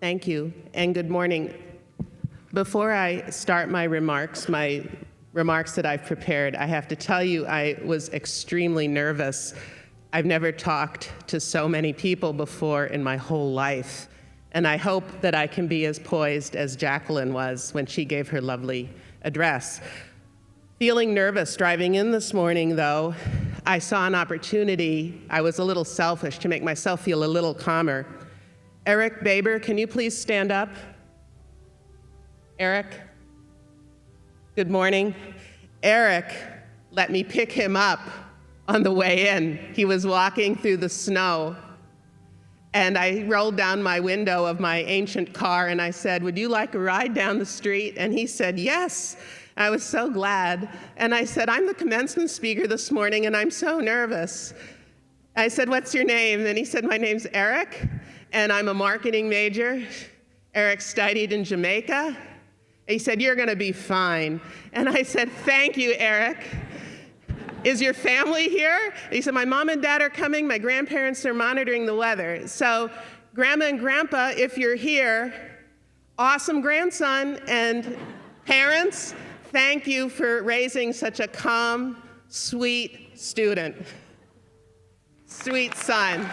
Thank you, and good morning. Before I start my remarks that I've prepared, I have to tell you I was extremely nervous. I've never talked to so many people before in my whole life, and I hope that I can be as poised as Jacqueline was when she gave her lovely address. Feeling nervous driving in this morning, though, I saw an opportunity. I was a little selfish to make myself feel a little calmer. Eric Baber, can you please stand up? Eric? Good morning. Eric let me pick him up on the way in. He was walking through the snow, and I rolled down my window of my ancient car and I said, "Would you like a ride down the street?" And he said, "Yes." I was so glad. And I said, "I'm the commencement speaker this morning and I'm so nervous." I said, "What's your name?" And he said, "My name's Eric, and I'm a marketing major." Eric studied in Jamaica. He said, "You're gonna be fine." And I said, "Thank you, Eric. Is your family here?" He said, "My mom and dad are coming. My grandparents are monitoring the weather." So Grandma and Grandpa, if you're here, awesome grandson, and parents, thank you for raising such a calm, sweet student. Sweet son.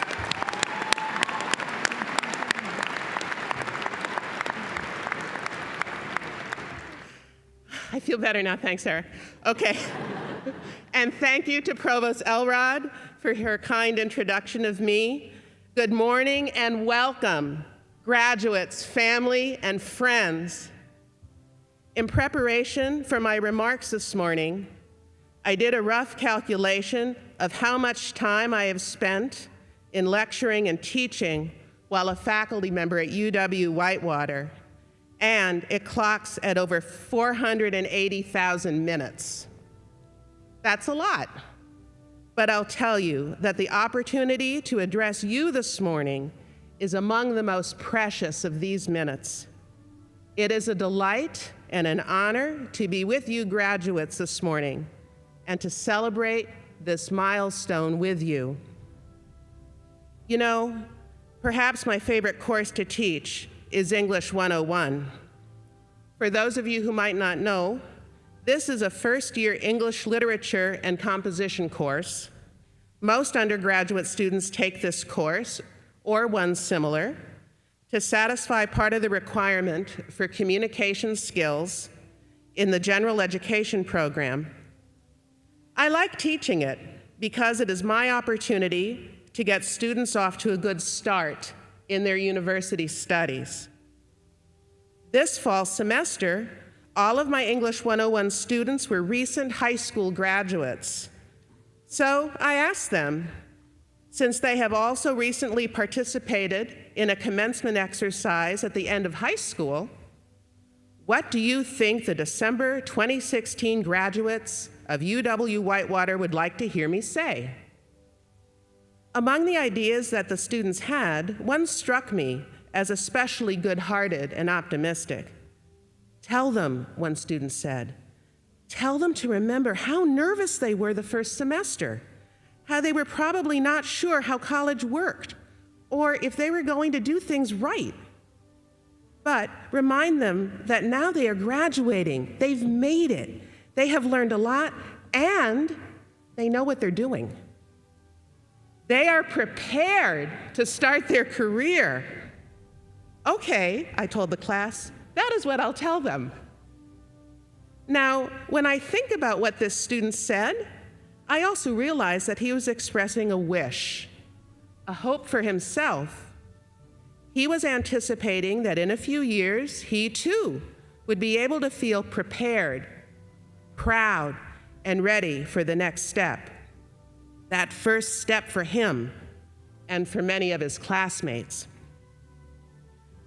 I feel better now, thanks, Sarah. Okay. And thank you to Provost Elrod for her kind introduction of me. Good morning and welcome, graduates, family, and friends. In preparation for my remarks this morning, I did a rough calculation of how much time I have spent in lecturing and teaching while a faculty member at UW-Whitewater, and it clocks at over 480,000 minutes. That's a lot, but I'll tell you that the opportunity to address you this morning is among the most precious of these minutes. It is a delight and an honor to be with you graduates this morning and to celebrate this milestone with you. You know, perhaps my favorite course to teach is English 101. For those of you who might not know, this is a first-year English literature and composition course. Most undergraduate students take this course, or one similar, to satisfy part of the requirement for communication skills in the general education program. I like teaching it because it is my opportunity to get students off to a good start in their university studies. This fall semester, all of my English 101 students were recent high school graduates. So I asked them, since they have also recently participated in a commencement exercise at the end of high school, what do you think the December 2016 graduates of UW-Whitewater would like to hear me say? Among the ideas that the students had, one struck me as especially good-hearted and optimistic. "Tell them," one student said, "tell them to remember how nervous they were the first semester, how they were probably not sure how college worked, or if they were going to do things right. But remind them that now they are graduating, they've made it, they have learned a lot, and they know what they're doing. They are prepared to start their career." "Okay," I told the class, "that is what I'll tell them." Now, when I think about what this student said, I also realize that he was expressing a wish, a hope for himself. He was anticipating that in a few years, he too would be able to feel prepared, proud, and ready for the next step. That first step for him and for many of his classmates.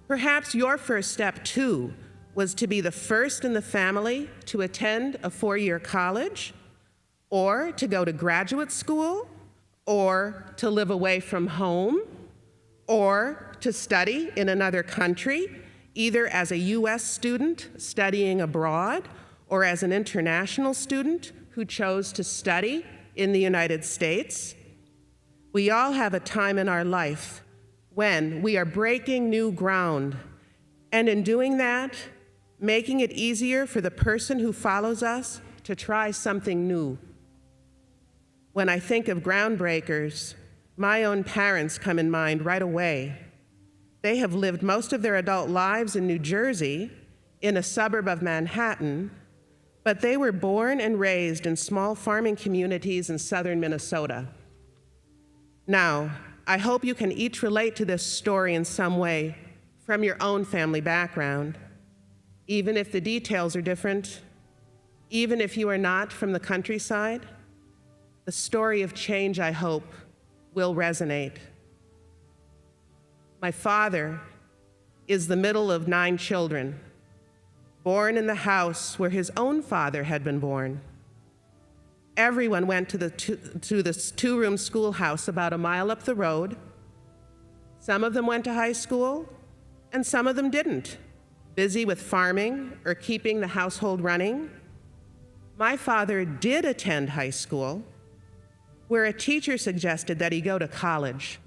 Perhaps your first step, too, was to be the first in the family to attend a four-year college, or to go to graduate school, or to live away from home, or to study in another country, either as a US student studying abroad, or as an international student who chose to study in the United States. We all have a time in our life when we are breaking new ground And in doing that, making it easier for the person who follows us to try something new. When I think of groundbreakers, my own parents come in mind right away. They have lived most of their adult lives in New Jersey, in a suburb of Manhattan, but they were born and raised in small farming communities in southern Minnesota. Now, I hope you can each relate to this story in some way from your own family background, even if the details are different, even if you are not from the countryside. The story of change, I hope, will resonate. My father is the middle of 9 children, born in the house where his own father had been born. Everyone went to this two-room schoolhouse about a mile up the road. Some of them went to high school, and some of them didn't, busy with farming or keeping the household running. My father did attend high school, where a teacher suggested that he go to college.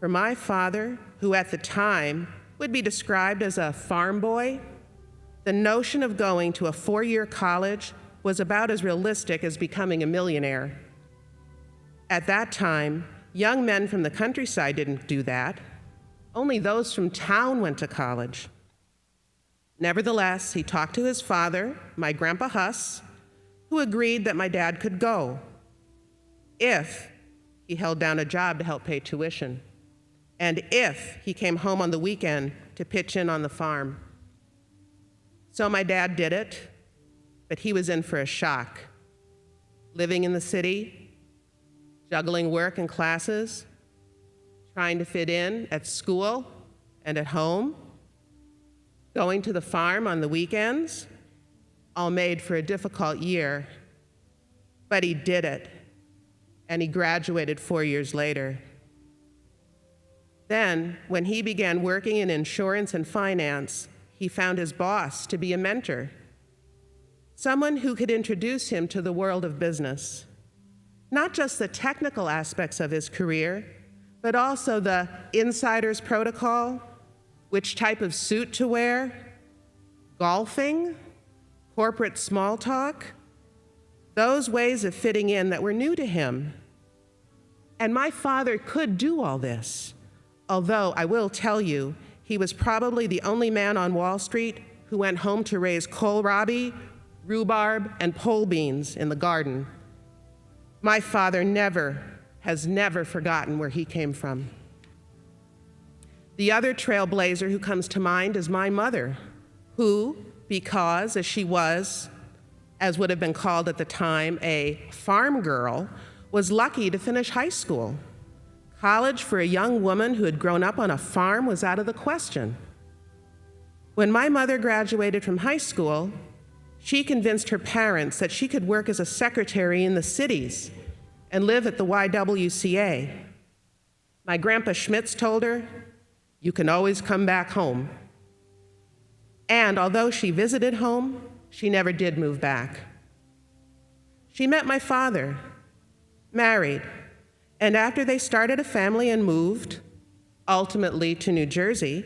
For my father, who at the time would be described as a farm boy, the notion of going to a 4-year college was about as realistic as becoming a millionaire. At that time, young men from the countryside didn't do that. Only those from town went to college. Nevertheless, he talked to his father, my Grandpa Huss, who agreed that my dad could go if he held down a job to help pay tuition, and if he came home on the weekend to pitch in on the farm. So my dad did it, but he was in for a shock. Living in the city, juggling work and classes, trying to fit in at school and at home, going to the farm on the weekends, all made for a difficult year. But he did it, and he graduated 4 years later. Then, when he began working in insurance and finance, he found his boss to be a mentor, someone who could introduce him to the world of business, not just the technical aspects of his career, but also the insider's protocol, which type of suit to wear, golfing, corporate small talk, those ways of fitting in that were new to him. And my father could do all this, although I will tell you, he was probably the only man on Wall Street who went home to raise kohlrabi, rhubarb, and pole beans in the garden. My father has never forgotten where he came from. The other trailblazer who comes to mind is my mother, who, because as she was, as would have been called at the time, a farm girl, was lucky to finish high school. College for a young woman who had grown up on a farm was out of the question. When my mother graduated from high school, she convinced her parents that she could work as a secretary in the cities and live at the YWCA. My Grandpa Schmitz told her, "You can always come back home." And although she visited home, she never did move back. She met my father, married, and after they started a family and moved, ultimately to New Jersey,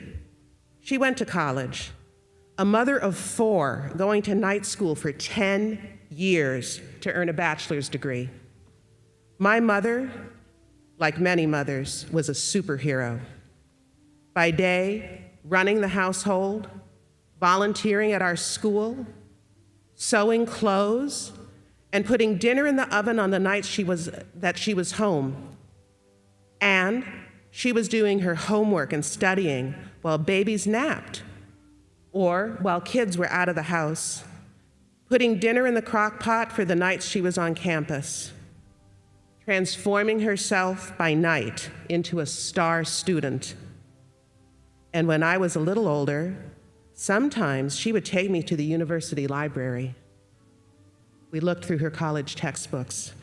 she went to college. A mother of 4 going to night school for 10 years to earn a bachelor's degree. My mother, like many mothers, was a superhero. By day, running the household, volunteering at our school, sewing clothes, and putting dinner in the oven on the nights that she was home. And she was doing her homework and studying while babies napped, or while kids were out of the house, putting dinner in the crock pot for the nights she was on campus, transforming herself by night into a star student. And when I was a little older, sometimes she would take me to the university library. We looked through her college textbooks.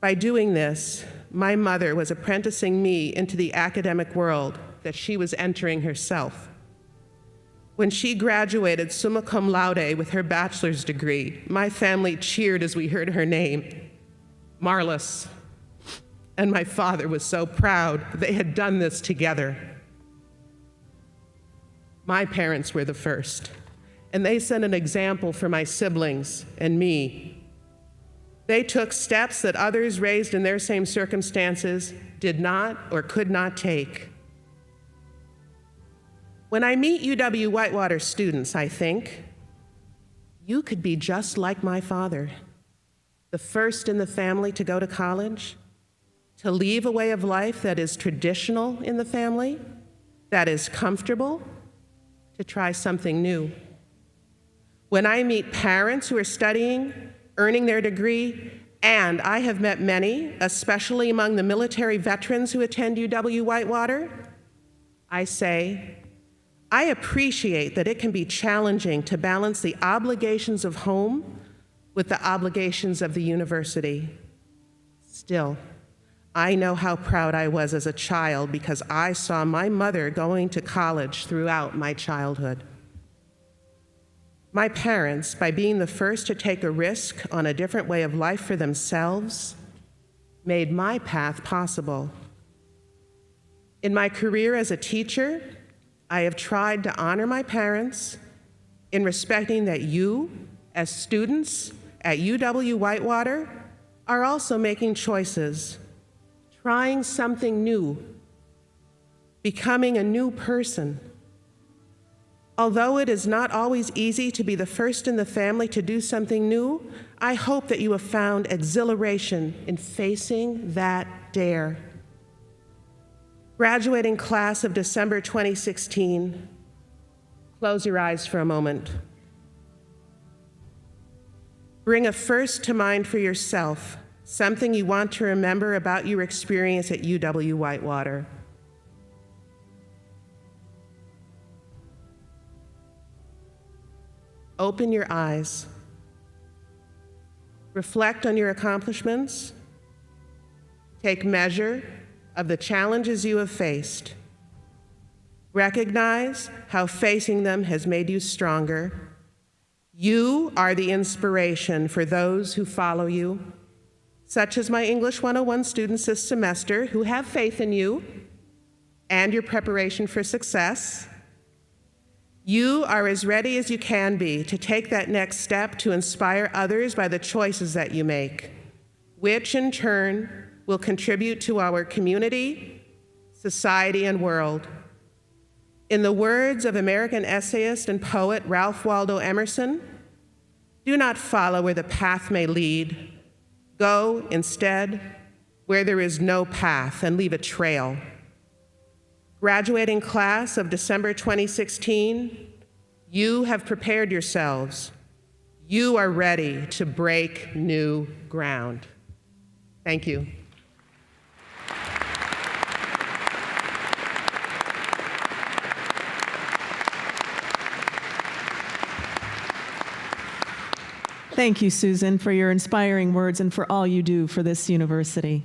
By doing this, my mother was apprenticing me into the academic world that she was entering herself. When she graduated summa cum laude with her bachelor's degree, my family cheered as we heard her name, Marlis. And my father was so proud they had done this together. My parents were the first, and they set an example for my siblings and me. They took steps that others raised in their same circumstances did not or could not take. When I meet UW-Whitewater students, I think, you could be just like my father, the first in the family to go to college, to leave a way of life that is traditional in the family, that is comfortable, to try something new. When I meet parents who are studying, earning their degree, and I have met many, especially among the military veterans who attend UW-Whitewater, I say, I appreciate that it can be challenging to balance the obligations of home with the obligations of the university. Still, I know how proud I was as a child because I saw my mother going to college throughout my childhood. My parents, by being the first to take a risk on a different way of life for themselves, made my path possible. In my career as a teacher, I have tried to honor my parents in respecting that you, as students at UW-Whitewater, are also making choices, trying something new, becoming a new person. Although it is not always easy to be the first in the family to do something new, I hope that you have found exhilaration in facing that dare. Graduating class of December 2016, close your eyes for a moment. Bring a first to mind for yourself, something you want to remember about your experience at UW-Whitewater. Open your eyes. Reflect on your accomplishments. Take measure of the challenges you have faced. Recognize how facing them has made you stronger. You are the inspiration for those who follow you, such as my English 101 students this semester who have faith in you and your preparation for success. You are as ready as you can be to take that next step to inspire others by the choices that you make, which in turn will contribute to our community, society, and world. In the words of American essayist and poet Ralph Waldo Emerson, do not follow where the path may lead. Go, instead, where there is no path and leave a trail. Graduating class of December 2016, you have prepared yourselves. You are ready to break new ground. Thank you. Thank you, Susan, for your inspiring words and for all you do for this university.